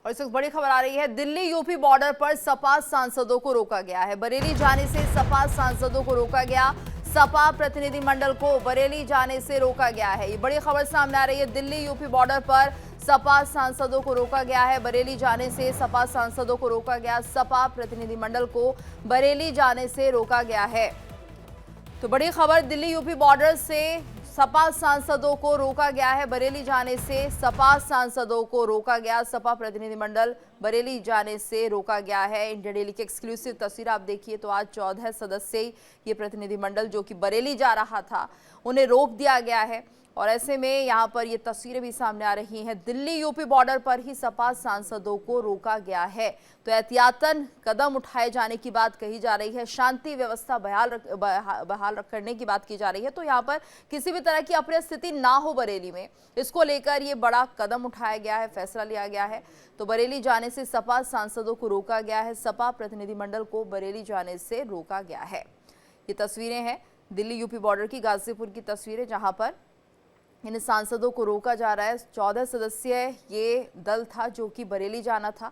और इस वक्त बड़ी खबर आ रही है, दिल्ली यूपी बॉर्डर पर सपा सांसदों को रोका गया है। बरेली जाने से सपा सांसदों को रोका गया। सपा प्रतिनिधिमंडल को बरेली जाने से रोका गया है। ये बड़ी खबर सामने आ रही है। दिल्ली यूपी बॉर्डर पर सपा सांसदों को रोका गया है। बरेली जाने से सपा सांसदों को रोका गया। सपा प्रतिनिधिमंडल को बरेली जाने से रोका गया है। तो बड़ी खबर, दिल्ली यूपी बॉर्डर से सपा सांसदों को रोका गया है। बरेली जाने से सपा सांसदों को रोका गया। सपा प्रतिनिधिमंडल बरेली जाने से रोका गया है। इंडिया डेली की एक्सक्लूसिव तस्वीर आप देखिए तो आज 14 सदस्यीय ये प्रतिनिधिमंडल जो कि बरेली जा रहा था, उन्हें रोक दिया गया है। और ऐसे में यहाँ पर ये तस्वीरें भी सामने आ रही हैं। दिल्ली यूपी बॉर्डर पर ही सपा सांसदों को रोका गया है। तो एहतियातन कदम उठाए जाने की बात कही जा रही है। शांति व्यवस्था बहाल करने की बात की जा रही है। तो यहाँ पर किसी भी तरह की अप्रिय स्थिति ना हो बरेली में, इसको लेकर ये बड़ा कदम उठाया गया है, फैसला लिया गया है। तो बरेली जाने से सपा सांसदों को रोका गया है। सपा प्रतिनिधिमंडल को बरेली जाने से रोका गया है। ये तस्वीरें हैं दिल्ली यूपी बॉर्डर की, गाजीपुर की तस्वीरें, जहां पर इन सांसदों को रोका जा रहा है। 14 सदस्यीय ये दल था जो कि बरेली जाना था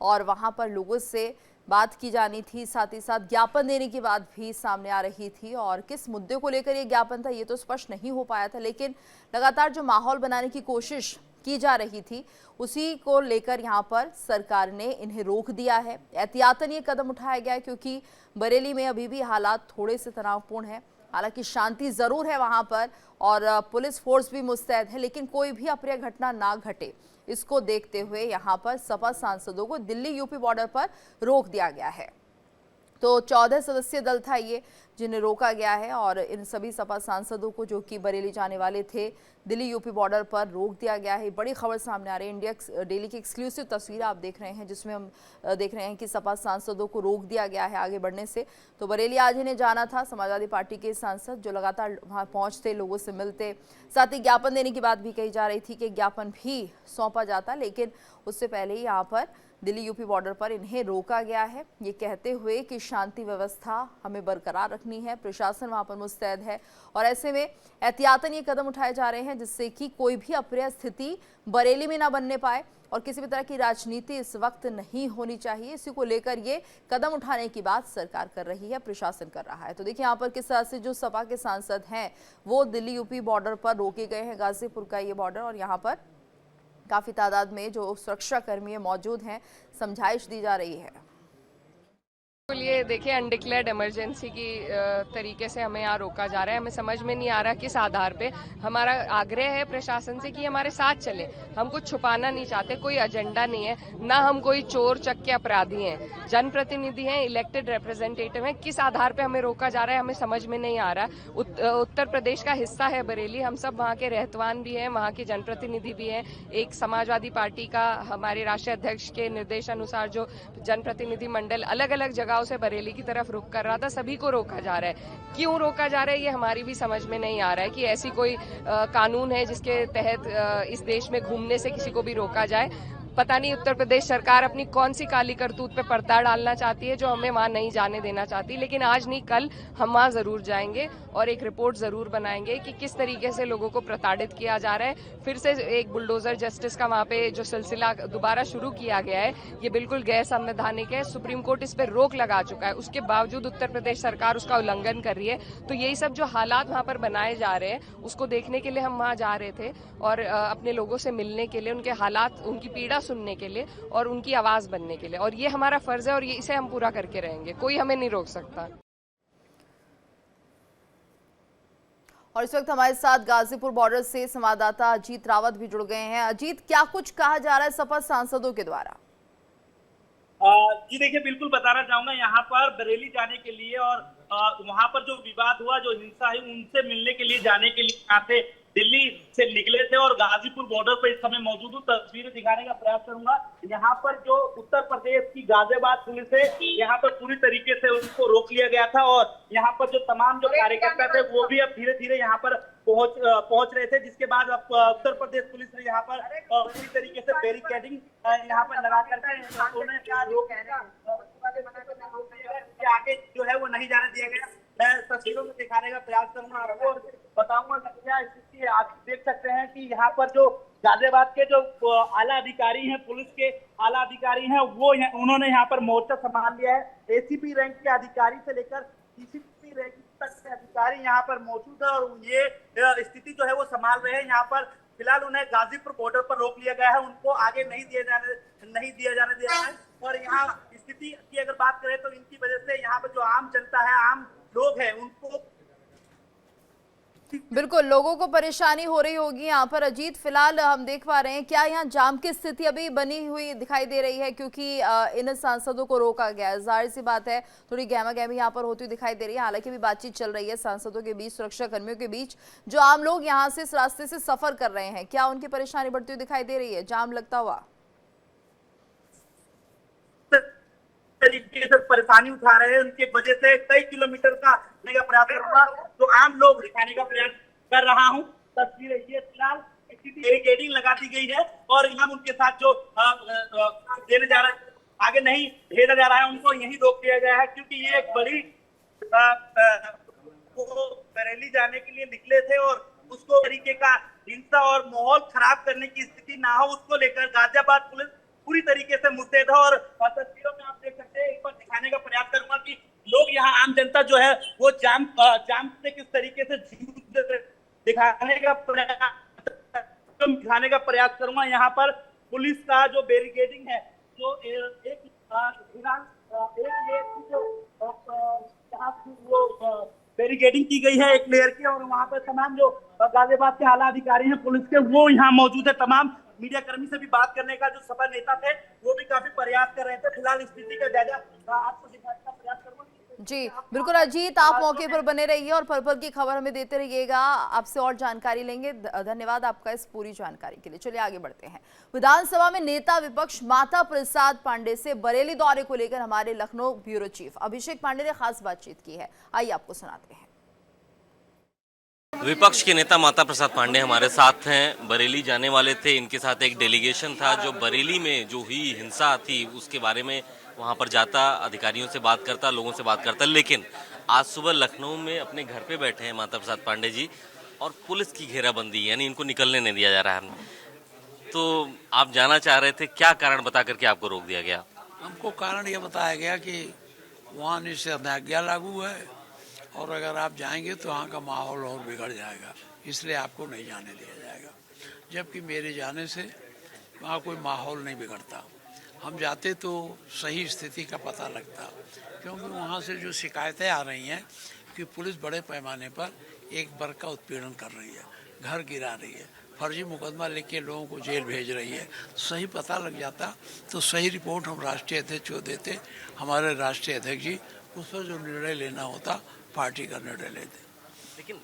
और वहां पर लोगों से बात की जानी थी। साथ ही साथ ज्ञापन देने की बात भी सामने आ रही थी। और किस मुद्दे को लेकर ये ज्ञापन था ये तो स्पष्ट नहीं हो पाया था, लेकिन लगातार जो माहौल बनाने की कोशिश की जा रही थी उसी को लेकर यहाँ पर सरकार ने इन्हें रोक दिया है। एहतियातन ये कदम उठाया गया है क्योंकि बरेली में अभी भी हालात थोड़े से तनावपूर्ण है। हालांकि शांति जरूर है वहां पर और पुलिस फोर्स भी मुस्तैद है, लेकिन कोई भी अप्रिय घटना ना घटे, इसको देखते हुए यहां पर सपा सांसदों को दिल्ली यूपी बॉर्डर पर रोक दिया गया है। तो 14 सदस्यीय दल था ये जिन्हें रोका गया है और इन सभी सपा सांसदों को जो कि बरेली जाने वाले थे, दिल्ली यूपी बॉर्डर पर रोक दिया गया है। बड़ी खबर सामने आ रही है। इंडिया डेली की एक्सक्लूसिव तस्वीर आप देख रहे हैं जिसमें हम देख रहे हैं कि सपा सांसदों को रोक दिया गया है आगे बढ़ने से। तो बरेली आज इन्हें जाना था। समाजवादी पार्टी के सांसद जो लगातार वहाँ पहुँचते, लोगों से मिलते, साथ ही ज्ञापन देने की बात भी कही जा रही थी कि ज्ञापन भी सौंपा जाता, लेकिन उससे पहले ही यहाँ पर दिल्ली यूपी बॉर्डर पर इन्हें रोका गया है, ये कहते हुए कि शांति व्यवस्था हमें बरकरार रखनी है। प्रशासन वहां पर मुस्तैद है और ऐसे में एहतियातन ये कदम उठाए जा रहे हैं जिससे कि कोई भी अप्रिय स्थिति बरेली में ना बनने पाए और किसी भी तरह की राजनीति इस वक्त नहीं होनी चाहिए। इसी को लेकर ये कदम उठाने की बात सरकार कर रही है, प्रशासन कर रहा है। तो देखिए यहाँ पर किस तरह से जो सपा के सांसद हैं वो दिल्ली यूपी बॉर्डर पर रोके गए हैं। गाजीपुर का ये बॉर्डर और यहाँ पर काफी तादाद में जो सुरक्षा कर्मी मौजूद हैं, समझाइश दी जा रही है। ये देखिए अनडिक्लेयर्ड इमरजेंसी की तरीके से हमें यहाँ रोका जा रहा है। हमें समझ में नहीं आ रहा किस आधार पे। हमारा आग्रह है प्रशासन से कि हमारे साथ चले। हम कुछ छुपाना नहीं चाहते, कोई एजेंडा नहीं है, ना हम कोई चोर चक्के अपराधी हैं। जनप्रतिनिधि हैं, इलेक्टेड रिप्रेजेंटेटिव हैं। किस आधार पे हमें रोका जा रहा है हमें समझ में नहीं आ रहा। उत्तर प्रदेश का हिस्सा है बरेली, हम सब वहाँ के रहतवान भी हैं, वहाँ के जनप्रतिनिधि भी हैं। एक समाजवादी पार्टी का हमारे राष्ट्रीय अध्यक्ष के निर्देश अनुसार जो जनप्रतिनिधि मंडल अलग अलग जगह से बरेली की तरफ रुख कर रहा था, सभी को रोका जा रहा है। क्यों रोका जा रहा है ये हमारी भी समझ में नहीं आ रहा है कि ऐसी कोई कानून है जिसके तहत इस देश में घूमने से किसी को भी रोका जाए। पता नहीं उत्तर प्रदेश सरकार अपनी कौन सी काली करतूत पे पर्दा डालना चाहती है जो हमें वहां नहीं जाने देना चाहती। लेकिन आज नहीं कल हम वहां जरूर जाएंगे और एक रिपोर्ट जरूर बनाएंगे कि किस तरीके से लोगों को प्रताड़ित किया जा रहा है। फिर से एक बुलडोजर जस्टिस का वहां पे जो सिलसिला दोबारा शुरू किया गया है, ये बिल्कुल गैर संवैधानिक है। सुप्रीम कोर्ट इस पर रोक लगा चुका है, उसके बावजूद उत्तर प्रदेश सरकार उसका उल्लंघन कर रही है। तो यही सब जो हालात वहां पर बनाए जा रहे हैं उसको देखने के लिए हम वहां जा रहे थे और अपने लोगों से मिलने के लिए, उनके हालात, उनकी पीड़ा सुनने के लिए और उनकी आवाज बनने के लिए। और ये हमारा फर्ज है और ये इसे हम पूरा करके रहेंगे, कोई हमें नहीं रोक सकता। और इस वक्त हमारे साथ गाजीपुर बॉर्डर से संवाददाता अजीत रावत भी जुड़ गए हैं। अजीत, क्या कुछ कहा जा रहा है सपा सांसदों के द्वारा? जी देखिए, बिल्कुल बताना चाहूंगा, यहाँ पर बरेली जाने के लिए और वहां पर जो विवाद हुआ, जो हिंसा है, उनसे मिलने के लिए जाने के लिए यहाँ से दिल्ली से निकले थे और गाजीपुर बॉर्डर पर इस समय मौजूद हूँ। तस्वीरें दिखाने का प्रयास करूंगा। यहाँ पर जो उत्तर प्रदेश की गाजियाबाद पुलिस है, यहाँ पर पूरी तरीके से उनको रोक लिया गया था और यहाँ पर जो तमाम जो कार्यकर्ता थे वो भी अब धीरे धीरे यहाँ पर पहुंच रहे थे, जिसके बाद अब उत्तर प्रदेश पुलिस ने यहाँ पर पूरी तरीके से बैरिकेडिंग यहाँ पर लगा करके आगे जो है वो नहीं जाने दिया गया। मैं तस्वीरों में दिखाने का प्रयास करूंगा आपको और बताऊंगा कि क्या स्थिति है। आप देख सकते हैं कि यहाँ पर जो गाजियाबाद के जो आला अधिकारी हैं, पुलिस के आला अधिकारी हैं, वो उन्होंने यहाँ पर मोर्चा संभाल लिया है। एसीपी रैंक के अधिकारी से लेकर डीसीपी रैंक तक के अधिकारी यहाँ पर मौजूद है और ये स्थिति जो है वो संभाल रहे हैं। यहाँ पर फिलहाल उन्हें गाजीपुर बॉर्डर पर रोक लिया गया है, उनको आगे नहीं दिया जाने दे रहा है। और यहाँ स्थिति की अगर बात करें तो इनकी वजह से यहाँ पर जो आम जनता है, आम लोग हैं, उनको बिल्कुल लोगों को परेशानी हो रही होगी यहाँ पर। अजीत, फिलहाल हम देख पा रहे हैं क्या यहाँ जाम की स्थिति अभी बनी हुई दिखाई दे रही है, क्योंकि इन सांसदों को रोका गया है। जाहिर सी बात है थोड़ी गहमा गहमी यहाँ पर होती हुई दिखाई दे रही है। हालांकि भी बातचीत चल रही है सांसदों के बीच, सुरक्षा कर्मियों के बीच। जो आम लोग यहाँ से इस रास्ते से सफर कर रहे हैं, क्या उनकी परेशानी बढ़ती हुई दिखाई दे रही है जाम लगता हुआ? तरीके से परेशानी उठा रहे हैं, उनकी वजह से कई किलोमीटर का प्रयास करूंगा तो आम लोग दिखाने का प्रयास कर रहा हूं। तस्वीरें ये फिलहाल बैरिकेडिंग लगा दी गई है और यहाँ उनके साथ जो देने जा रहे हैं, आगे नहीं भेजा जा रहा है, उनको यहीं रोक दिया गया है, क्योंकि ये एक बड़ी वो बरेली जाने के लिए निकले थे और उसको तरीके का हिंसा और माहौल खराब करने की स्थिति ना हो, उसको लेकर गाजियाबाद पुलिस पूरी तरीके से मुस्तैद है। और तस्वीरों में आप देख सकते हैं, एक बार दिखाने का प्रयास करूंगा कि लोग यहाँ आम जनता जो है वो जाम से किस तरीके से दिखाने का प्रयास करूंगा। यहाँ पर पुलिस का जो बैरिकेडिंग है, जो एक बैरिकेडिंग की गई है एक लेयर की, और वहाँ पर तमाम जो गाजियाबाद के आला अधिकारी हैं पुलिस के, वो यहाँ मौजूद है। तमाम मीडिया कर्मी से भी बात करने का जो सफा नेता थे वो भी काफी प्रयास कर रहे थे। फिलहाल स्थिति का जायजा आपको दिखाने का प्रयास करूंगा। जी बिल्कुल अजीत, आप मौके पर बने रहिए और पल पल की खबर हमें देते रहिएगा, आपसे और जानकारी लेंगे। धन्यवाद आपका इस पूरी जानकारी के लिए। चलिए आगे बढ़ते हैं। विधानसभा में नेता विपक्ष माता प्रसाद पांडे से बरेली दौरे को लेकर हमारे लखनऊ ब्यूरो चीफ अभिषेक पांडे ने खास बातचीत की है, आइए आपको सुनाते हैं। विपक्ष के नेता माता प्रसाद पांडे हमारे साथ हैं, बरेली जाने वाले थे। इनके साथ एक डेलीगेशन था जो बरेली में जो हुई हिंसा थी उसके बारे में वहां पर जाता, अधिकारियों से बात करता, लोगों से बात करता। लेकिन आज सुबह लखनऊ में अपने घर पे बैठे हैं माता प्रसाद पांडे जी और पुलिस की घेराबंदी, यानी इनको निकलने नहीं दिया जा रहा है। तो आप जानना चाह रहे थे क्या कारण बता करके आपको रोक दिया गया? हमको कारण यह बताया गया कि वहाँ निषेधाज्ञा लागू है और अगर आप जाएंगे तो वहाँ का माहौल और बिगड़ जाएगा, इसलिए आपको नहीं जाने दिया जाएगा। जबकि मेरे जाने से वहाँ कोई माहौल नहीं बिगड़ता, हम जाते तो सही स्थिति का पता लगता, क्योंकि वहाँ से जो शिकायतें आ रही हैं कि पुलिस बड़े पैमाने पर एक वर्ग का उत्पीड़न कर रही है, घर गिरा रही है, फर्जी मुकदमा लेके लोगों को जेल भेज रही है, सही पता लग जाता तो सही रिपोर्ट हम राष्ट्रीय अध्यक्ष को देते। हमारे राष्ट्रीय अध्यक्ष जी उस पर जो निर्णय लेना होता पार्टी का निर्णय लेते।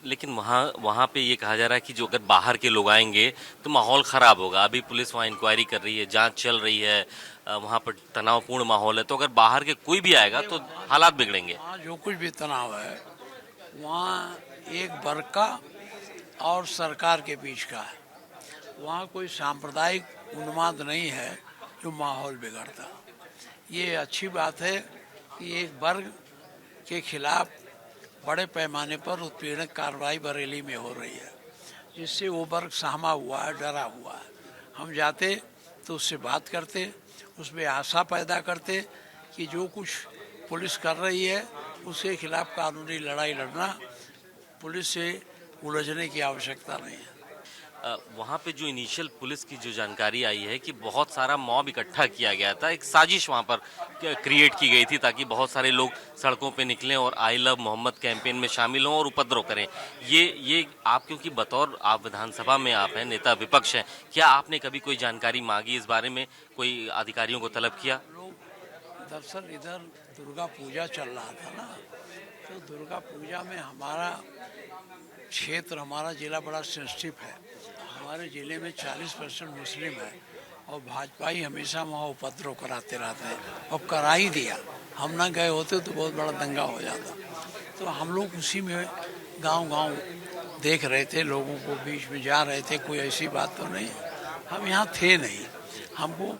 लेकिन वहाँ पे ये कहा जा रहा है कि जो अगर बाहर के लोग आएंगे तो माहौल खराब होगा। अभी पुलिस वहाँ इंक्वायरी कर रही है, जांच चल रही है, वहाँ पर तनावपूर्ण माहौल है, तो अगर बाहर के कोई भी आएगा तो हालात बिगड़ेंगे। वहाँ जो कुछ भी तनाव है वहाँ एक वर्ग का और सरकार के बीच का है, वहाँ कोई सांप्रदायिक उन्माद नहीं है जो माहौल बिगड़ता। ये अच्छी बात है कि एक वर्ग के खिलाफ बड़े पैमाने पर उत्पीड़न कार्रवाई बरेली में हो रही है, जिससे वो वर्ग सहमा हुआ है, डरा हुआ है। हम जाते तो उससे बात करते, उसमें आशा पैदा करते कि जो कुछ पुलिस कर रही है उसके खिलाफ कानूनी लड़ाई लड़ना, पुलिस से उलझने की आवश्यकता नहीं है। वहाँ पे जो इनिशियल पुलिस की जो जानकारी आई है कि बहुत सारा मॉब इकट्ठा किया गया था, एक साजिश वहाँ पर क्रिएट की गई थी ताकि बहुत सारे लोग सड़कों पे निकलें और आई लव मोहम्मद कैंपेन में शामिल हों और उपद्रव करें। ये आप, क्योंकि बतौर आप विधानसभा में आप हैं, नेता विपक्ष हैं, क्या आपने कभी कोई जानकारी मांगी इस बारे में, कोई अधिकारियों को तलब किया? दरअसल इधर दुर्गा पूजा चल रहा था ना, तो दुर्गा पूजा में हमारा क्षेत्र, हमारा जिला बड़ा सेंसिटिव है। हमारे ज़िले में 40% मुस्लिम है और भाजपा ही हमेशा वहाँ उपद्रव कराते रहते हैं और करा ही दिया। हम ना गए होते तो बहुत बड़ा दंगा हो जाता। तो हम लोग उसी में गांव-गांव देख रहे थे, लोगों को बीच में जा रहे थे, कोई ऐसी बात तो नहीं, हम यहाँ थे नहीं। हमको